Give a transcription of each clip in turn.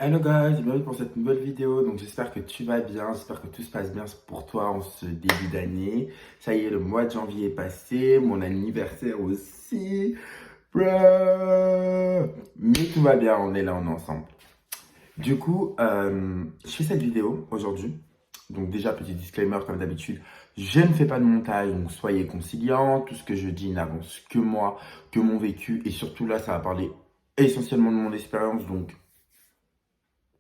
Hello guys, bienvenue pour cette nouvelle vidéo. Donc j'espère que tu vas bien, j'espère que tout se passe bien pour toi en ce début d'année. Ça y est, le mois de janvier est passé, mon anniversaire aussi. Bruh. Mais tout va bien, on est là, on est ensemble. Du coup, je fais cette vidéo aujourd'hui. Donc déjà, petit disclaimer comme d'habitude, je ne fais pas de montage, donc soyez conciliants. Tout ce que je dis n'avance que moi, que mon vécu. Et surtout là, ça va parler essentiellement de mon expérience, donc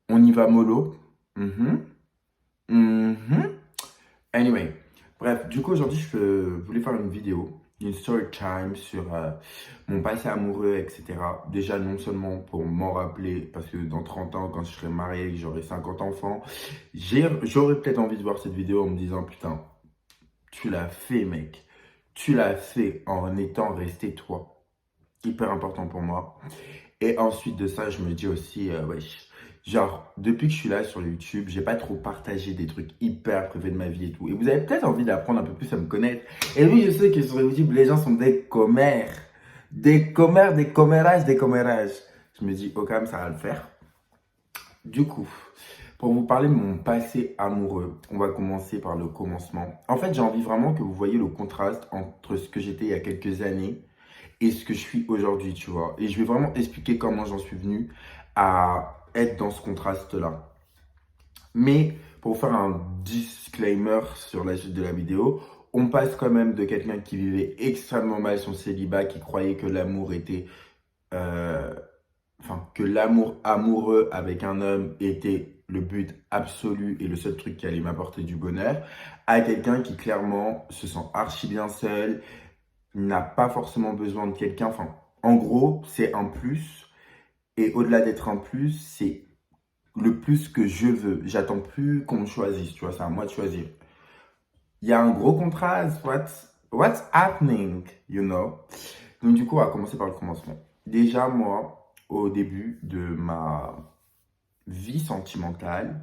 on y va mollo. Mhm. Mhm. Anyway, bref, du coup aujourd'hui voulais faire une vidéo, une story time sur mon passé amoureux, etc. Déjà non seulement pour m'en rappeler, parce que dans 30 ans, quand je serai marié, que j'aurai 50 enfants, j'aurais peut-être envie de voir cette vidéo en me disant, putain, tu l'as fait mec, tu l'as fait en étant resté toi. Hyper important pour moi. Et ensuite de ça, je me dis aussi, wesh, genre, depuis que je suis là sur YouTube, j'ai pas trop partagé des trucs hyper privés de ma vie et tout. Et vous avez peut-être envie d'apprendre un peu plus à me connaître. Et oui, je sais que sur YouTube, les gens sont des commères. Des commères, des commérages, des commérages. Je me dis, oh, quand même, ça va le faire. Du coup, pour vous parler de mon passé amoureux, on va commencer par le commencement. En fait, j'ai envie vraiment que vous voyez le contraste entre ce que j'étais il y a quelques années et ce que je suis aujourd'hui, tu vois. Et je vais vraiment expliquer comment j'en suis venu à être dans ce contraste-là. Mais pour faire un disclaimer sur la suite de la vidéo, on passe quand même de quelqu'un qui vivait extrêmement mal son célibat, qui croyait que l'amour était... euh, enfin, que l'amour amoureux avec un homme était le but absolu et le seul truc qui allait m'apporter du bonheur, à quelqu'un qui clairement se sent archi bien seul, n'a pas forcément besoin de quelqu'un. Enfin, en gros, c'est un plus. Et au-delà d'être un plus, c'est le plus que je veux. J'attends plus qu'on me choisisse, tu vois, c'est à moi de choisir. Il y a un gros contraste. What's happening, you know? Donc, du coup, on va commencer par le commencement. Déjà, moi, au début de ma vie sentimentale,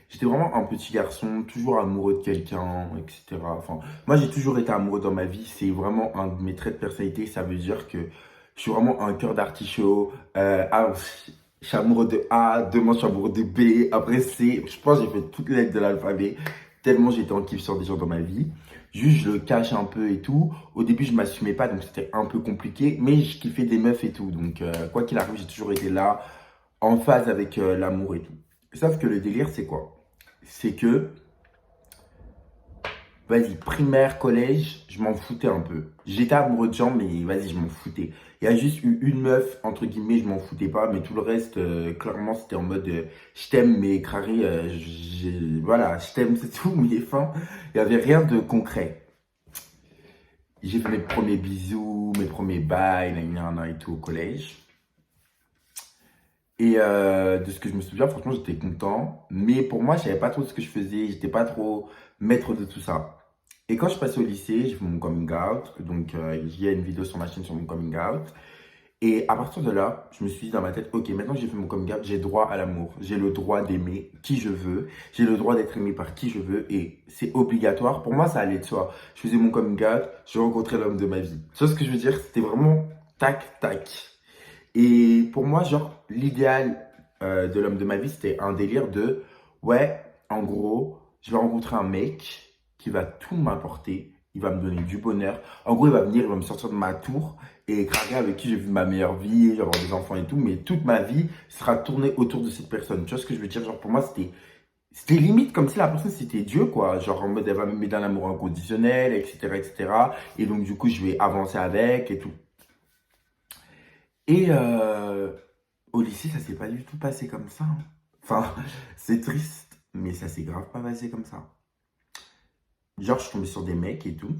j'étais vraiment un petit garçon, toujours amoureux de quelqu'un, etc. Enfin, moi, j'ai toujours été amoureux dans ma vie. C'est vraiment un de mes traits de personnalité. Ça veut dire que je suis vraiment un cœur d'artichaut. Je suis amoureux de A, demain, je suis amoureux de B. Après, C. Je pense que j'ai fait toutes les lettres de l'alphabet. Tellement j'étais en kiff sur des gens dans ma vie. Juste, je le cache un peu et tout. Au début, je m'assumais pas, donc c'était un peu compliqué. Mais je kiffais des meufs et tout. Donc, quoi qu'il arrive, j'ai toujours été là, en phase avec l'amour et tout. Sauf que le délire, c'est quoi? C'est que, vas-y, primaire, collège, je m'en foutais un peu. J'étais amoureux de gens, mais vas-y, je m'en foutais. Il y a juste eu une meuf, entre guillemets, je m'en foutais pas, mais tout le reste, clairement, c'était en mode, je t'aime, mais crari, voilà, je t'aime, c'est tout, mais enfin, il y avait rien de concret. J'ai fait mes premiers bisous, mes premiers bails, nan, et tout au collège. Et de ce que je me souviens, franchement, j'étais content. Mais pour moi, je savais pas trop ce que je faisais. J'étais pas trop maître de tout ça. Et quand je passais au lycée, j'ai fait mon coming out. Donc, il y a une vidéo sur ma chaîne sur mon coming out. Et à partir de là, je me suis dit dans ma tête, ok, maintenant que j'ai fait mon coming out, j'ai droit à l'amour. J'ai le droit d'aimer qui je veux. J'ai le droit d'être aimé par qui je veux. Et c'est obligatoire. Pour moi, ça allait de soi. Je faisais mon coming out, je rencontrais l'homme de ma vie. Tu vois ce que je veux dire? C'était vraiment tac, tac. Et pour moi, genre, l'idéal de l'homme de ma vie, c'était un délire de, ouais, en gros, je vais rencontrer un mec qui va tout m'apporter, il va me donner du bonheur. En gros, il va venir, il va me sortir de ma tour et craquer avec qui j'ai vu ma meilleure vie, je vais avoir des enfants et tout, mais toute ma vie sera tournée autour de cette personne. Tu vois ce que je veux dire? Genre, pour moi, c'était limite comme si la personne c'était Dieu, quoi. Genre, en mode, elle va me mettre dans l'amour inconditionnel, etc., etc. Et cetera. Et donc, du coup, je vais avancer avec et tout. Et au lycée, ça s'est pas du tout passé comme ça, hein. Enfin, c'est triste, mais ça s'est grave pas passé comme ça. Genre, je suis tombé sur des mecs et tout,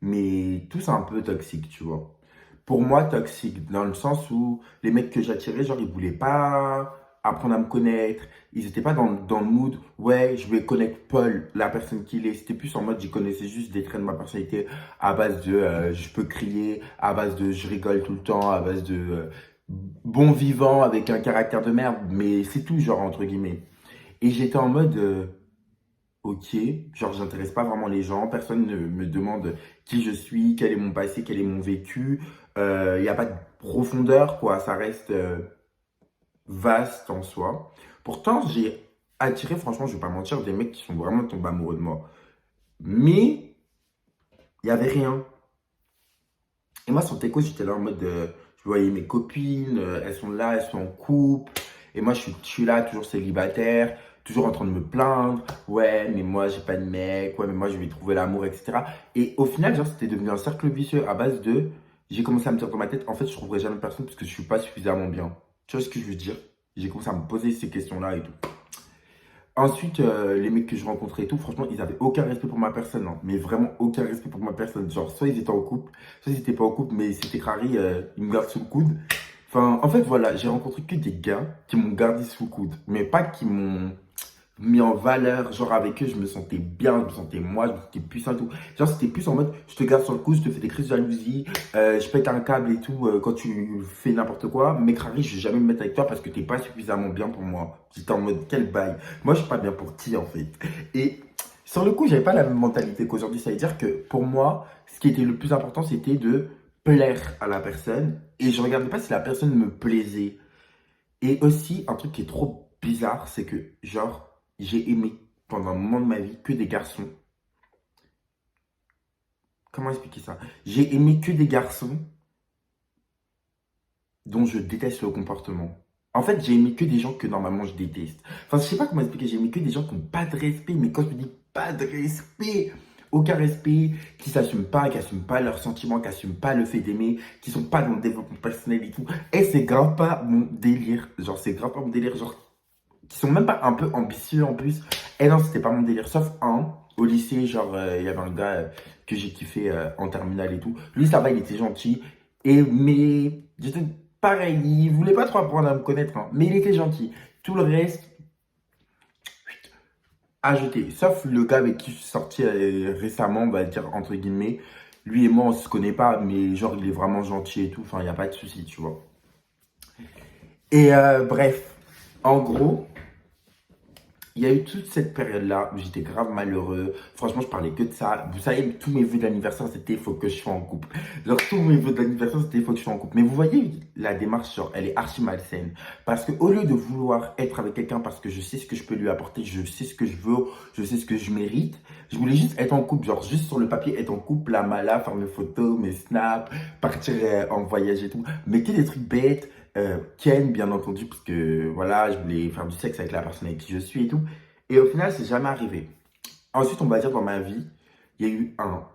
mais tous un peu toxiques, tu vois. Pour moi, toxique, dans le sens où les mecs que j'attirais, genre, ils voulaient pas apprendre à me connaître. Ils étaient pas dans le mood, ouais, je vais connaître Paul, la personne qu'il est. C'était plus en mode, j'y connaissais juste des traits de ma personnalité à base de je peux crier, à base de je rigole tout le temps, à base de bon vivant avec un caractère de merde. Mais c'est tout, genre, entre guillemets. Et j'étais en mode, ok, genre, j'intéresse pas vraiment les gens. Personne ne me demande qui je suis, quel est mon passé, quel est mon vécu. Il n'y a pas de profondeur, quoi. Ça reste vaste en soi. Pourtant, j'ai attiré, franchement, je vais pas mentir, des mecs qui sont vraiment tombés amoureux de moi. Mais il y avait rien. Et moi, sur Teco, j'étais là en mode, je voyais mes copines, elles sont là, elles sont en couple. Et moi, je suis là, toujours célibataire, toujours en train de me plaindre. Ouais, mais moi, j'ai pas de mec. Ouais, mais moi, je vais trouver l'amour, etc. Et au final, genre, c'était devenu un cercle vicieux à base de, j'ai commencé à me dire dans ma tête, en fait, je trouverai jamais personne parce que je suis pas suffisamment bien. Tu vois ce que je veux dire? J'ai commencé à me poser ces questions-là et tout. Ensuite, les mecs que je rencontrais et tout, franchement, ils avaient aucun respect pour ma personne, hein. Mais vraiment aucun respect pour ma personne. Genre, soit ils étaient en couple, soit ils étaient pas en couple, mais c'était rari, ils me gardent sous le coude. Enfin, en fait, voilà, j'ai rencontré que des gars qui m'ont gardé sous le coude, mais pas qui m'ont mis en valeur. Genre, avec eux, je me sentais bien, je me sentais moi, je me sentais puissant et tout. Genre, c'était plus en mode, je te garde sur le coude, je te fais des crises de jalousie, je pète un câble et tout quand tu fais n'importe quoi. Mais Crary, je vais jamais me mettre avec toi parce que t'es pas suffisamment bien pour moi. J'étais en mode, quel bail. Moi, je suis pas bien pour qui, en fait. Et sur le coup, j'avais pas la même mentalité qu'aujourd'hui. Ça veut dire que pour moi, ce qui était le plus important, c'était de plaire à la personne. Et je regardais pas si la personne me plaisait. Et aussi, un truc qui est trop bizarre, c'est que, genre, j'ai aimé pendant un moment de ma vie que des garçons. Comment expliquer ça? J'ai aimé que des garçons dont je déteste le comportement. En fait, j'ai aimé que des gens que normalement je déteste. Enfin, je sais pas comment expliquer, j'ai aimé que des gens qui n'ont pas de respect. Mais quand je me dis pas de respect, aucun respect, qui s'assument pas, qui n'assument pas leurs sentiments, qui n'assument pas le fait d'aimer, qui sont pas dans le développement personnel et tout. Et c'est grave pas mon délire. Genre, c'est grave pas mon délire. Genre, qui sont même pas un peu ambitieux en plus. Et non, c'était pas mon délire. Sauf un, au lycée, genre, il y avait un gars que j'ai kiffé en terminale et tout. Lui, ça va, il était gentil. Mais, j'étais pareil, il voulait pas trop apprendre à me connaître, hein, mais il était gentil. Tout le reste, à jeter. Sauf le gars avec qui je suis sorti récemment, on va dire, entre guillemets. Lui et moi, on se connaît pas, mais genre, il est vraiment gentil et tout. Enfin, il n'y a pas de souci, tu vois. Et bref, en gros, il y a eu toute cette période-là où j'étais grave malheureux. Franchement, je parlais que de ça. Vous savez, tous mes vœux d'anniversaire, c'était il faut que je sois en couple. Genre, tous mes vœux d'anniversaire, c'était il faut que je sois en couple. Mais vous voyez, la démarche, genre, elle est archi malsaine. Parce que au lieu de vouloir être avec quelqu'un parce que je sais ce que je peux lui apporter, je sais ce que je veux, je sais ce que je mérite, je voulais juste être en couple. Genre, juste sur le papier, être en couple, la mala, faire mes photos, mes snaps, partir en voyage et tout. Mais que des trucs bêtes. Ken, bien entendu, parce que voilà, je voulais faire du sexe avec la personne avec qui je suis et tout. Et au final, c'est jamais arrivé. Ensuite, on va dire dans ma vie, il y a eu un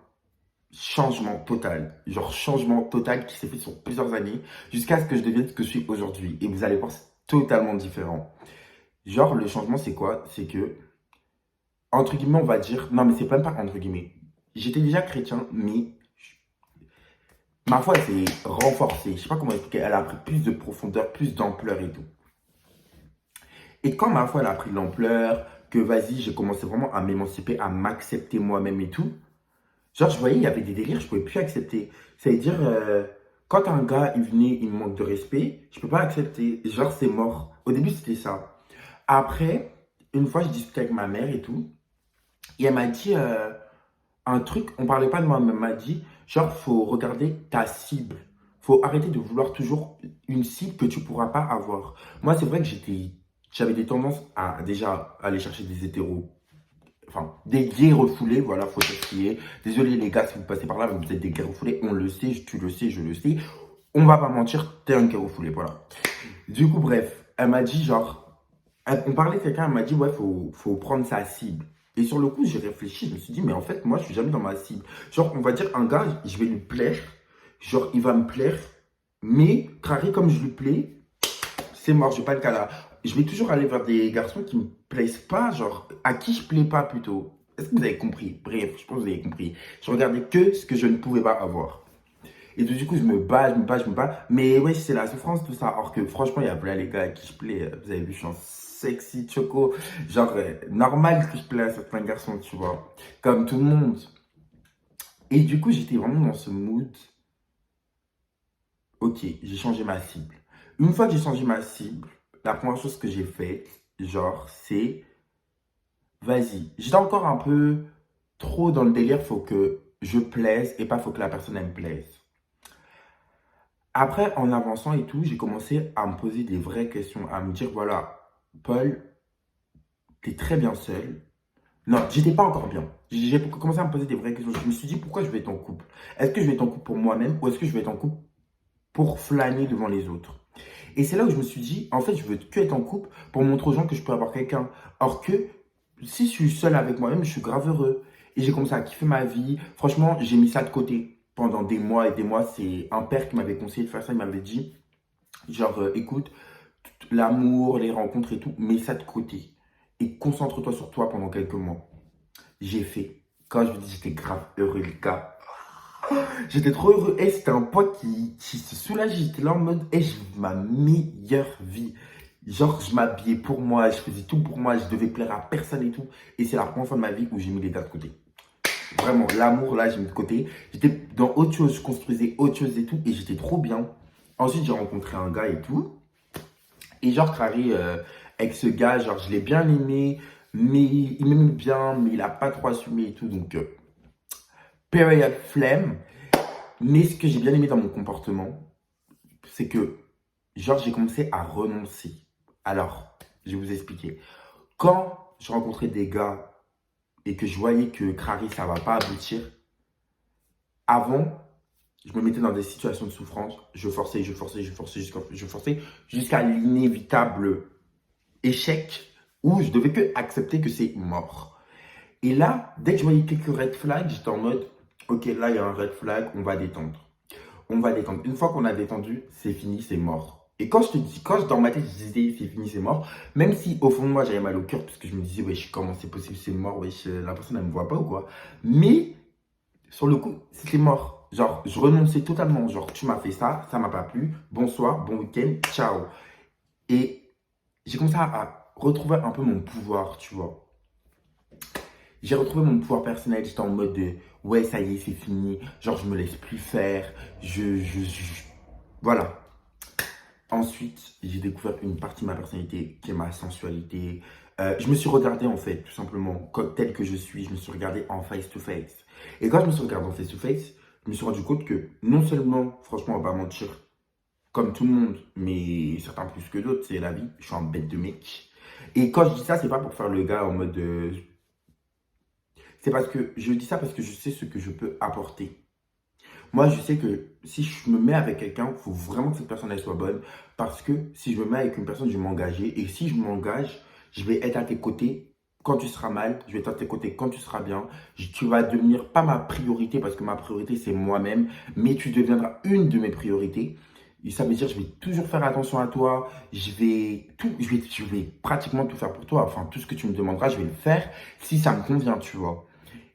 changement total. Genre, changement total qui s'est fait sur plusieurs années jusqu'à ce que je devienne ce que je suis aujourd'hui. Et vous allez voir, c'est totalement différent. Genre, le changement, c'est quoi? C'est que, entre guillemets, on va dire, non, mais c'est même pas entre guillemets. J'étais déjà chrétien, mais ma foi, elle s'est renforcée. Je sais pas comment expliquer. Elle a pris plus de profondeur, plus d'ampleur et tout. Et quand ma foi, elle a pris de l'ampleur, que vas-y, j'ai commencé vraiment à m'émanciper, à m'accepter moi-même et tout. Genre, je voyais, il y avait des délires, je pouvais plus accepter. C'est-à-dire, quand un gars, il venait, il me manque de respect, je peux pas accepter. Genre, c'est mort. Au début, c'était ça. Après, une fois, je discutais avec ma mère et tout. Et elle m'a dit un truc, on parlait pas de moi, mais elle m'a dit, genre, faut regarder ta cible. Faut arrêter de vouloir toujours une cible que tu pourras pas avoir. Moi, c'est vrai que j'avais des tendances à déjà aller chercher des hétéros. Enfin, des gays refoulés, voilà, faut dire ce qui est. Désolé les gars si vous passez par là, vous êtes des gays refoulés, on le sait, tu le sais, je le sais. On va pas mentir, t'es un gay refoulé, voilà. Du coup, bref, elle m'a dit genre, on parlait de quelqu'un, elle m'a dit ouais, faut prendre sa cible. Et sur le coup, j'ai réfléchi, je me suis dit, mais en fait, moi, je suis jamais dans ma cible. Genre, on va dire, un gars, je vais lui plaire, genre, il va me plaire, mais, carré comme je lui plais, c'est mort, j'ai pas le cas là. Je vais toujours aller vers des garçons qui me plaisent pas, genre, à qui je plais pas plutôt. Est-ce que vous avez compris? Bref, je pense que vous avez compris. Je regardais que ce que je ne pouvais pas avoir. Et du coup, je me bats, je me bats, je me bats. Mais ouais, c'est la souffrance, tout ça. Alors que franchement, il y a plein les gars à qui je plais. Vous avez vu, je suis un sexy choco. Genre, normal que je plais à certains garçons, tu vois. Comme tout le monde. Et du coup, j'étais vraiment dans ce mood. Ok, j'ai changé ma cible. Une fois que j'ai changé ma cible, la première chose que j'ai faite, genre, c'est vas-y. J'étais encore un peu trop dans le délire, faut que je plaise et pas faut que la personne elle me plaise. Après, en avançant et tout, j'ai commencé à me poser des vraies questions, à me dire, voilà, Paul, t'es très bien seul. Non, j'étais pas encore bien. J'ai commencé à me poser des vraies questions. Je me suis dit, pourquoi je vais être en couple? Est-ce que je vais être en couple pour moi-même ou est-ce que je vais être en couple pour flâner devant les autres? Et c'est là où je me suis dit, en fait, je veux que être en couple pour montrer aux gens que je peux avoir quelqu'un. Or que, si je suis seul avec moi-même, je suis grave heureux. Et j'ai commencé à kiffer ma vie. Franchement, j'ai mis ça de côté pendant des mois et des mois. C'est un père qui m'avait conseillé de faire ça. Il m'avait dit, genre, écoute, l'amour, les rencontres et tout, mets ça de côté. Et concentre-toi sur toi pendant quelques mois. J'ai fait. Quand je vous dis, j'étais grave heureux, les gars. J'étais trop heureux. Et c'était un poids qui se soulageait. J'étais là en mode, j'ai ma meilleure vie. Genre, je m'habillais pour moi, je faisais tout pour moi, je devais plaire à personne et tout. Et c'est la première fois de ma vie où j'ai mis les gars de côté. Vraiment, l'amour, là, j'ai mis de côté. J'étais dans autre chose, je construisais autre chose et tout. Et j'étais trop bien. Ensuite, j'ai rencontré un gars et tout. Et genre, Crary, avec ce gars, genre, je l'ai bien aimé. Mais il m'aime bien, mais il a pas trop assumé et tout. Donc, période flemme. Mais ce que j'ai bien aimé dans mon comportement, c'est que, genre, j'ai commencé à renoncer. Alors, je vais vous expliquer. Quand je rencontrais des gars et que je voyais que Crary, ça va pas aboutir, avant, je me mettais dans des situations de souffrance. Je forçais, je forçais jusqu'à l'inévitable échec où je devais que accepter que c'est mort. Et là, dès que je voyais quelques red flags, j'étais en mode, ok, là, il y a un red flag, on va détendre. On va détendre. Une fois qu'on a détendu, c'est fini, c'est mort. Et quand je te dis, quand dans ma tête, je disais c'est fini, c'est mort, même si au fond de moi, j'avais mal au cœur, parce que je me disais, wesh, comment c'est possible, c'est mort, wesh, la personne, elle me voit pas ou quoi. Mais, sur le coup, c'était mort. Genre, je renonçais totalement. Genre, tu m'as fait ça m'a pas plu. Bonsoir, bon week-end, ciao. Et j'ai commencé à retrouver un peu mon pouvoir, tu vois. J'ai retrouvé mon pouvoir personnel, j'étais en mode de, ouais, ça y est, c'est fini. Genre, je me laisse plus faire. Voilà. Ensuite, j'ai découvert une partie de ma personnalité qui est ma sensualité. Je me suis regardé en fait, tout simplement, comme tel que je suis. Je me suis regardé en face to face. Et quand je me suis regardé en face to face, je me suis rendu compte que non seulement, franchement, on va pas mentir, comme tout le monde, mais certains plus que d'autres, c'est la vie. Je suis un bête de mec. Et quand je dis ça, c'est pas pour faire le gars en mode c'est parce que je dis ça parce que je sais ce que je peux apporter. Moi, je sais que si je me mets avec quelqu'un, il faut vraiment que cette personne elle soit bonne. Parce que si je me mets avec une personne, je vais m'engager. Et si je m'engage, je vais être à tes côtés quand tu seras mal. Je vais être à tes côtés quand tu seras bien. Tu vas devenir pas ma priorité parce que ma priorité, c'est moi-même. Mais tu deviendras une de mes priorités. Et ça veut dire que je vais toujours faire attention à toi. Je vais pratiquement tout faire pour toi. Enfin, tout ce que tu me demanderas, je vais le faire si ça me convient, tu vois.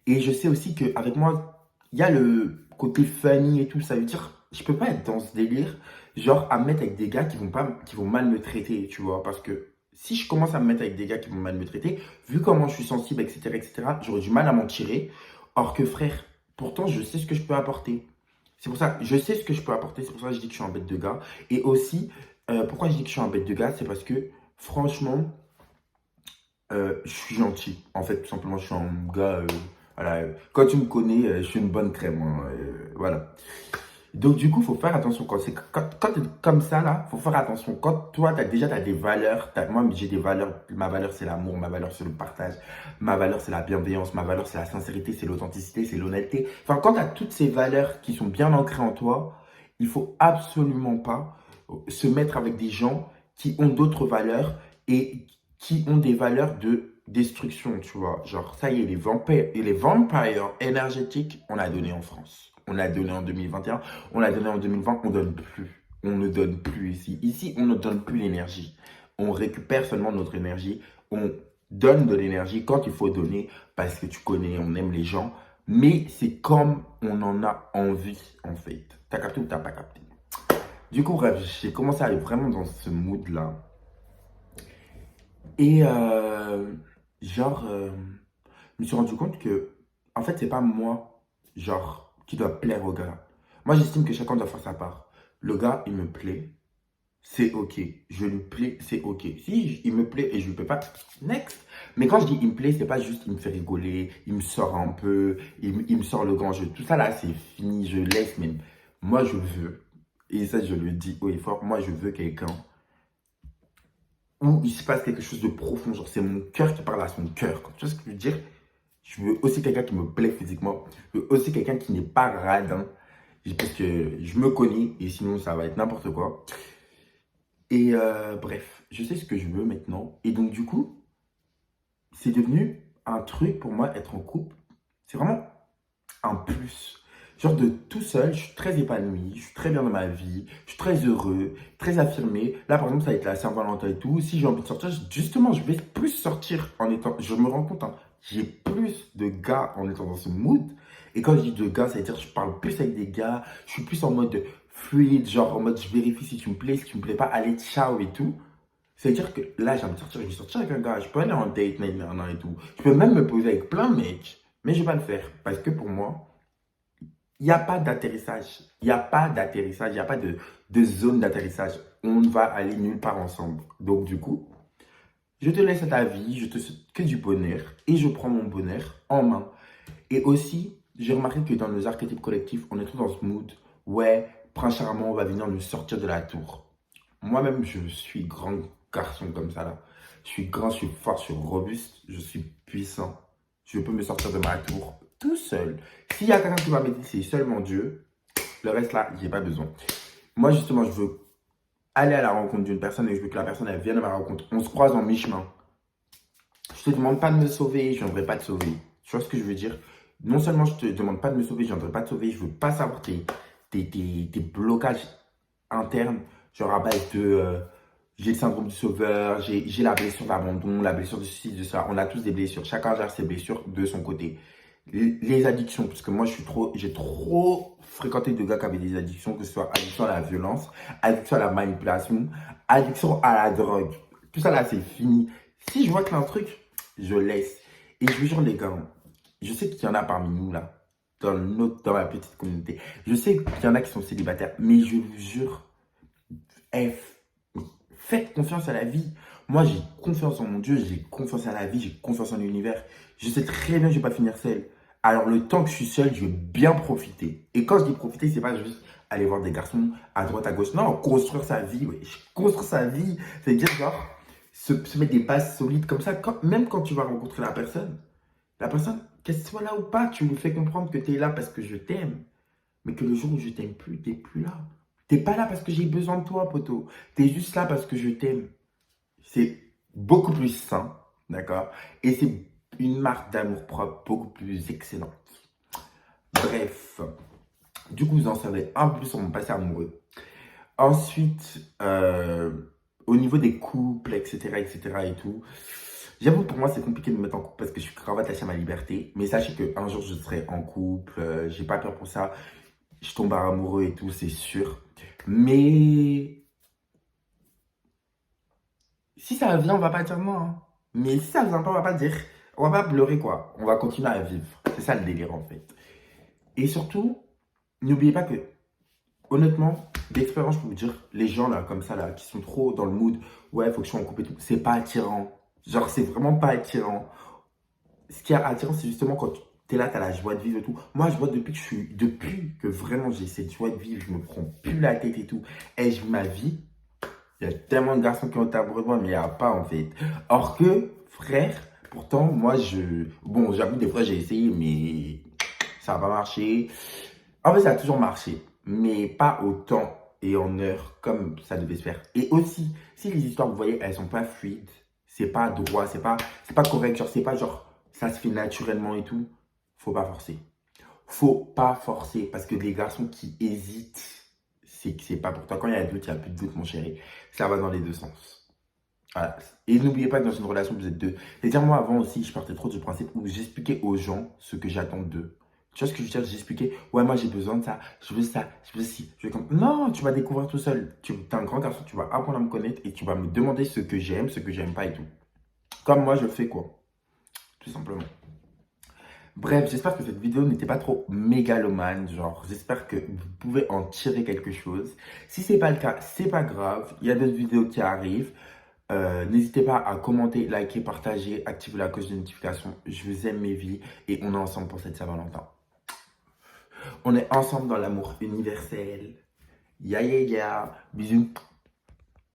Et je sais aussi qu'avec moi, il y a le côté funny et tout. Ça veut dire, je peux pas être dans ce délire, genre à me mettre avec des gars qui vont mal me traiter, tu vois. Parce que si je commence à me mettre avec des gars qui vont mal me traiter, vu comment je suis sensible, etc., j'aurais du mal à m'en tirer. Or que frère, pourtant, je sais ce que je peux apporter. C'est pour ça, je sais ce que je peux apporter. C'est pour ça que je dis que je suis un bête de gars. Et aussi, pourquoi je dis que je suis un bête de gars, c'est parce que, franchement, je suis gentil. En fait, tout simplement, je suis un gars. Voilà. Quand tu me connais, je suis une bonne crème, hein, voilà. Donc, du coup, il faut faire attention. Quand tu es comme ça, là, il faut faire attention. Quand toi, t'as des valeurs. Moi, j'ai des valeurs. Ma valeur, c'est l'amour. Ma valeur, c'est le partage. Ma valeur, c'est la bienveillance. Ma valeur, c'est la sincérité, c'est l'authenticité, c'est l'honnêteté. Enfin, quand tu as toutes ces valeurs qui sont bien ancrées en toi, il faut absolument pas se mettre avec des gens qui ont d'autres valeurs et qui ont des valeurs de destruction, tu vois. Genre, ça y est, les vampires énergétiques, on a donné en France. On a donné en 2021, on a donné en 2020, on donne plus. On ne donne plus ici. Ici, on ne donne plus l'énergie. On récupère seulement notre énergie. On donne de l'énergie quand il faut donner parce que tu connais, on aime les gens. Mais c'est comme on en a envie, en fait. T'as capté ou t'as pas capté? Du coup, bref, j'ai commencé à aller vraiment dans ce mood-là. Et je me suis rendu compte que, en fait, c'est pas moi, genre, qui doit plaire au gars. Moi, j'estime que chacun doit faire sa part. Le gars, il me plaît, c'est ok. Je lui plais, c'est ok. Si il me plaît et je lui plais pas, next. Mais quand je dis il me plaît, c'est pas juste il me fait rigoler, il me sort un peu, il me sort le grand jeu. Tout ça là, c'est fini, je laisse même. Moi, je veux. Et ça, je le dis haut et fort. Moi, je veux quelqu'un où il se passe quelque chose de profond. Genre, c'est mon cœur qui parle à son cœur. Tu vois ce que je veux dire? Je veux aussi quelqu'un qui me plaît physiquement. Je veux aussi quelqu'un qui n'est pas radin. Parce que je me connais et sinon, ça va être n'importe quoi. Et bref, je sais ce que je veux maintenant. Et donc, du coup, c'est devenu un truc pour moi, être en couple. C'est vraiment un plus. Genre de tout seul, je suis très épanoui, je suis très bien dans ma vie, je suis très heureux, très affirmé. Là, par exemple, ça va être la Saint-Valentin et tout. Si j'ai envie de sortir, justement, je vais plus sortir en étant. Je me rends compte, hein, j'ai plus de gars en étant dans ce mood. Et quand je dis de gars, ça veut dire que je parle plus avec des gars, je suis plus en mode fluide, genre en mode je vérifie si tu me plais, si tu me plais pas, allez, ciao et tout. C'est-à-dire que là, j'ai envie de sortir, je vais sortir avec un gars, je peux aller en date maintenant et tout. Je peux même me poser avec plein de mecs, mais je vais pas le faire. Parce que pour moi, il n'y a pas d'atterrissage. Il n'y a pas d'atterrissage. Il n'y a pas de zone d'atterrissage. On ne va aller nulle part ensemble. Donc, du coup, je te laisse à ta vie. Je te souhaite que du bonheur. Et je prends mon bonheur en main. Et aussi, j'ai remarqué que dans nos archétypes collectifs, on est trop dans ce mood. Ouais, Prince Charmant va venir nous sortir de la tour. Moi-même, je suis grand garçon comme ça, là. Je suis grand, je suis fort, je suis robuste, je suis puissant. Je peux me sortir de ma tour tout seul. S'il y a quelqu'un qui va m'aider, c'est seulement Dieu. Le reste, là, j'ai pas besoin. Moi, justement, je veux aller à la rencontre d'une personne et je veux que la personne, elle vienne à ma rencontre. On se croise en mi-chemin. Je te demande pas de me sauver, je ne viendrai pas te sauver. Tu vois ce que je veux dire? Non seulement je te demande pas de me sauver, je ne viendrai pas te sauver, je veux pas savoir tes blocages internes, genre à base de j'ai le syndrome du sauveur, j'ai la blessure d'abandon, la blessure de ceci, de ça. On a tous des blessures, chacun gère ses blessures de son côté. Les addictions, parce que moi j'ai trop fréquenté de gars qui avaient des addictions, que ce soit addiction à la violence, addiction à la manipulation, addiction à la drogue. Tout ça là, c'est fini. Si je vois qu'il y a un truc, je laisse. Et je vous jure, les gars, je sais qu'il y en a parmi nous, là, dans la petite communauté. Je sais qu'il y en a qui sont célibataires, mais je vous jure, eh, faites confiance à la vie. Moi, j'ai confiance en mon Dieu, j'ai confiance à la vie, j'ai confiance en l'univers. Je sais très bien que je ne vais pas finir seul. Alors, le temps que je suis seul, je vais bien profiter. Et quand je dis profiter, c'est pas juste aller voir des garçons à droite, à gauche. Non, construire sa vie, ouais. Construire sa vie, c'est-à-dire, genre, se mettre des bases solides comme ça. Même quand tu vas rencontrer la personne, qu'elle soit là ou pas, tu lui fais comprendre que tu es là parce que je t'aime. Mais que le jour où je t'aime plus, t'es plus là. T'es pas là parce que j'ai besoin de toi, poteau. T'es juste là parce que je t'aime. C'est beaucoup plus sain, d'accord? Et c'est une marque d'amour-propre beaucoup plus excellente. Bref, du coup, vous en savez un peu plus sur mon passé amoureux. Ensuite, au niveau des couples, etc., etc. et tout, j'avoue, pour moi, c'est compliqué de me mettre en couple parce que je suis grave attaché à ma liberté. Mais sachez qu'un jour, je serai en couple. J'ai pas peur pour ça. Je tombe amoureux et tout, c'est sûr. Mais si ça vient, on va pas dire non, hein. Mais si ça vient pas, on va pas dire. On va pas pleurer, quoi. On va continuer à vivre. C'est ça le délire, en fait. Et surtout, n'oubliez pas que, honnêtement, d'expérience, je peux vous dire, les gens là, comme ça, là, qui sont trop dans le mood, ouais, faut que je sois en couple et tout, c'est pas attirant. Genre, c'est vraiment pas attirant. Ce qui est attirant, c'est justement quand tu es là, tu as la joie de vivre et tout. Moi, je vois depuis que vraiment j'ai cette joie de vivre, je me prends plus la tête et tout, et je vis ma vie. Il y a tellement de garçons qui ont été amoureux de moi, mais il n'y a pas en fait. Or que, frère, pourtant, moi, bon, j'avoue, des fois, j'ai essayé, mais ça n'a pas marché. En fait, ça a toujours marché, mais pas autant et en heure comme ça devait se faire. Et aussi, si les histoires, vous voyez, elles sont pas fluides, c'est pas droit, c'est pas correct, genre, c'est pas genre, ça se fait naturellement et tout, faut pas forcer. Faut pas forcer parce que les garçons qui hésitent, c'est que c'est pas pour toi. Quand il y a doute, il n'y a plus de doute, mon chéri. Ça va dans les deux sens. Voilà. Et n'oubliez pas que dans une relation, vous êtes deux. C'est-à-dire, moi, avant aussi, je partais trop du principe où j'expliquais aux gens ce que j'attends d'eux. Tu vois ce que je veux dire? J'expliquais, ouais, moi, j'ai besoin de ça, je veux ça, je veux ci. Je veux comme... Non, tu vas découvrir tout seul. Tu es un grand garçon, tu vas apprendre à me connaître et tu vas me demander ce que j'aime, ce que j'aime pas et tout. Comme moi, je fais quoi? Tout simplement. Bref, j'espère que cette vidéo n'était pas trop mégalomane, genre j'espère que vous pouvez en tirer quelque chose. Si c'est pas le cas, c'est pas grave, il y a d'autres vidéos qui arrivent. N'hésitez pas à commenter, liker, partager, activer la cloche de notification. Je vous aime mes vies et on est ensemble pour cette Saint-Valentin. On est ensemble dans l'amour universel. Ya ya ya. Bisous.